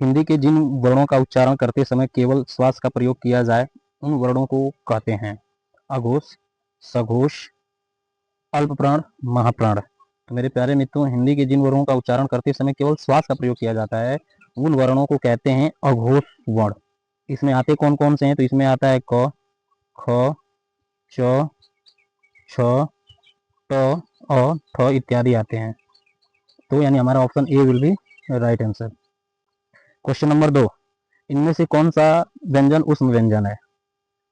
हिंदी के जिन वर्णों का उच्चारण करते समय केवल श्वास का प्रयोग किया जाए उन वर्णों को कहते हैं अघोष, सघोष, अल्प प्राण, महाप्राण। तो मेरे प्यारे मित्रों, हिंदी के जिन वर्णों का उच्चारण करते समय केवल श्वास का प्रयोग किया जाता है उन वर्णों को कहते हैं अघोष वर्ण। इसमें आते कौन कौन से हैं? तो इसमें आता है क, ख, च, छ, ट, अ, ठ इत्यादि आते हैं। तो यानी हमारा option A will be right answer. Question number 2, इनमें से कौन सा व्यंजन उष्म व्यंजन है?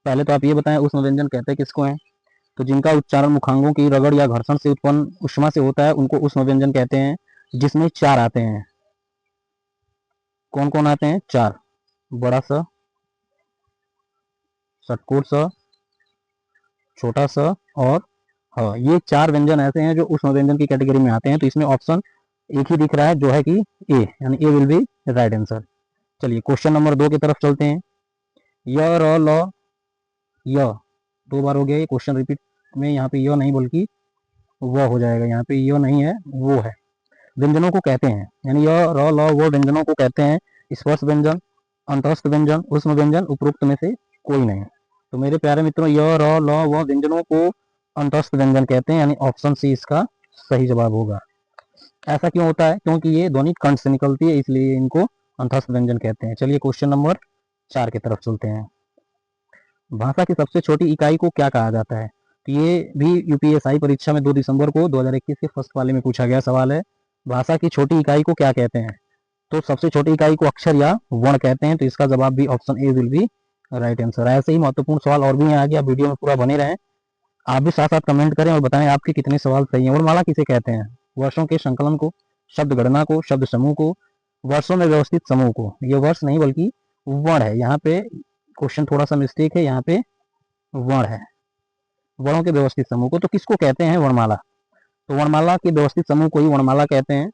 पहले तो आप ये बताएं उष्म व्यंजन कहते किसको हैं? तो जिनका उच्चारण मुखांगों की रगड़ या घर्षण से उत्पन्न उष्मा से होता है उनको उष्म व्यंजन कहते हैं, जिसमें 4 आते हैं। कौन कौन आते हैं? 4, बड़ा सा, षटकोर सा, छोटा सा और हाँ, ये 4 व्यंजन ऐसे हैं जो उष्म व्यंजन की कैटेगरी में आते हैं। तो इसमें ऑप्शन एक ही दिख रहा है जो है कि ए, यानी ए विल बी राइट आंसर। चलिए क्वेश्चन नंबर 2 की तरफ चलते हैं। य, र, ल, य 2 बार हो गया ये क्वेश्चन रिपीट में, यहाँ पे य नहीं बल्कि वो हो जाएगा, यहाँ पे य नहीं है वो है। व्यंजनों को कहते हैं, यानी य, र, ल, वो व्यंजनों को कहते हैं स्पर्श व्यंजन, अंतस्थ व्यंजन, उष्म व्यंजन, उपरोक्त में से कोई नहीं। तो मेरे प्यारे मित्रों, य, र, ल, वो व्यंजनों को अंतस्थ व्यंजन कहते हैं, यानी ऑप्शन सी इसका सही जवाब होगा। ऐसा क्यों होता है? क्योंकि ये ध्वनि कंठ से निकलती है, इसलिए इनको अंतस्थ व्यंजन कहते हैं। चलिए क्वेश्चन नंबर 4 की तरफ चलते हैं। भाषा की सबसे छोटी इकाई को क्या कहा जाता है? तो ये भी यूपीएसआई परीक्षा में 2 दिसंबर को 2021 के फर्स्ट वाले में पूछा गया सवाल है। भाषा की छोटी इकाई को क्या कहते हैं? तो सबसे छोटी इकाई को अक्षर या वर्ण कहते हैं। तो इसका जवाब भी option A will be right answer. ऐसे ही महत्वपूर्ण सवाल और भी हैं आगे, आप वीडियो में पूरा बने रहें। आप भी साथ साथ कमेंट करें और बताएं आपके कितने सवाल सही हैं। वर्णमाला किसे कहते हैं? वर्षों के संकलन को, शब्द गणना को, शब्द समूह को, वर्षों में व्यवस्थित समूह को। ये वर्ष नहीं बल्कि वर्ण है, यहाँ पे क्वेश्चन थोड़ा सा मिस्टेक है, यहाँ पे वर्ण है। वर्णों के व्यवस्थित समूह को तो किसको कहते हैं? वर्णमाला। तो वर्णमाला के व्यवस्थित समूह को ही वर्णमाला कहते हैं।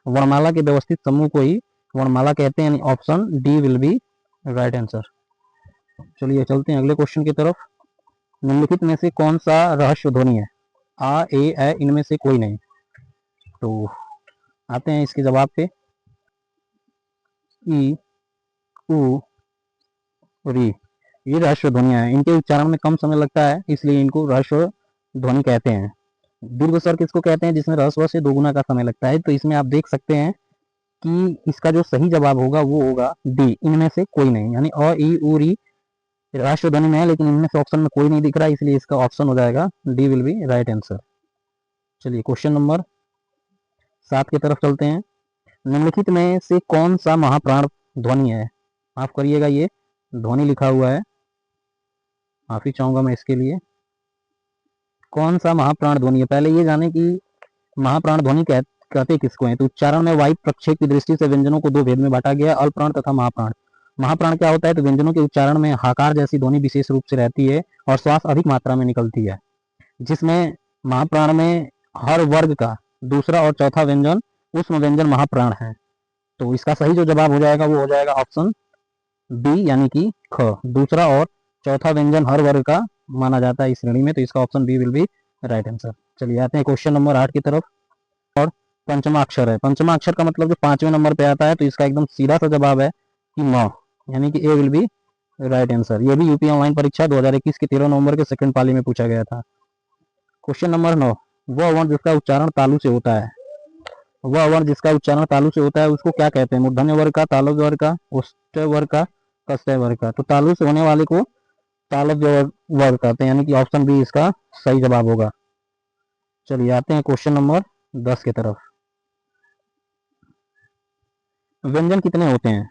वर्णमाला के व्यवस्थित समूह को ही वर्णमाला कहते हैं, यानी option D will be right answer. चलिए चलते हैं अगले क्वेश्चन की तरफ। निम्नलिखित में से कौन सा रहस्य ध्वनि है? आ, ए, इनमें से कोई नहीं। तो आते हैं इसके जवाब पे। ई, उ, री, ये रहस्य ध्वनियां हैं। इनके उच्चारण में कम समय लगता है, इसलिए इनको रहस्य ध्वनि कहते हैं। दीर्घ स्वर किसको कहते हैं? जिसमें ह्रस्व से 2 गुना का समय लगता है। तो इसमें आप देख सकते हैं कि इसका जो सही जवाब होगा वो होगा डी, इनमें से कोई नहीं। यानी अ, ई, उ, री राष्ट्र ध्वनि में है, लेकिन इनमें से ऑप्शन में कोई नहीं दिख रहा है, इसलिए इसका ऑप्शन हो जाएगा D will be right answer. चलिए क्वेश्चन नंबर 7 की तरफ चलते हैं। निम्नलिखित में से कौन सा महाप्राण ध्वनि है? माफ करिएगा, ये ध्वनि लिखा हुआ है, माफी चाहूंगा मैं इसके लिए। कौन सा महाप्राण ध्वनि है? पहले ये जाने कि महाप्राण ध्वनि कहते किसको हैं। तो उच्चारण में वायु प्रक्षेप की दृष्टि से व्यंजनों को 2 भेद में बांटा गया, अल्पप्राण तथा महाप्राण। महाप्राण क्या होता है? तो व्यंजनों के उच्चारण में हाकार जैसी ध्वनि विशेष रूप से रहती है और श्वास अधिक मात्रा में निकलती है, जिसमें महाप्राण में हर वर्ग का दूसरा और चौथा व्यंजन उष्म व्यंजन महाप्राण है। तो इसका सही जो जवाब हो जाएगा वो हो जाएगा ऑप्शन बी, यानी कि ख, दूसरा और चौथा व्यंजन हर वर्ग का माना जाता है इस श्रेणी में। तो इसका option B will be right answer. चलिए आते हैं क्वेश्चन नंबर 8 की तरफ। और पंचमा अक्षर है। पंचमा अक्षर का मतलब जो 5वें नंबर पे आता है, तो इसका एकदम सीधा सा जवाब है कि म, यानी कि ए विल बी राइट आंसर। ये भी यूपी ऑनलाइन परीक्षा 2021 के 13 नवंबर के सेकंड पाली में पूछा गया था। क्वेश्चन नंबर 9, वह वर्ण जिसका उच्चारण तालु से होता है। वह वर्ण जिसका उच्चारण तालु से होता है उसको क्या कहते हैं? मूर्धन्य वर्ग का, तालव्य वर्ग का, उष्टय वर्ग का, कष्टय वर्ग का। तो तालु से होने वाले को तालव्य वर्ग कहते हैं, यानी कि ऑप्शन बी इसका सही जवाब होगा। चलिए आते हैं क्वेश्चन नंबर 10 की तरफ। व्यंजन कितने होते हैं?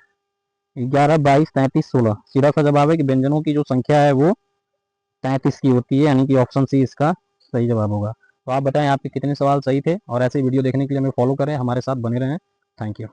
11, 22, 33, 16। सीधा सा जवाब है कि व्यंजनों की जो संख्या है वो 33 की होती है, यानी कि ऑप्शन सी इसका सही जवाब होगा। तो आप बताएं आपके कितने सवाल सही थे, और ऐसे वीडियो देखने के लिए हमें फॉलो करें, हमारे साथ बने रहें। Thank you.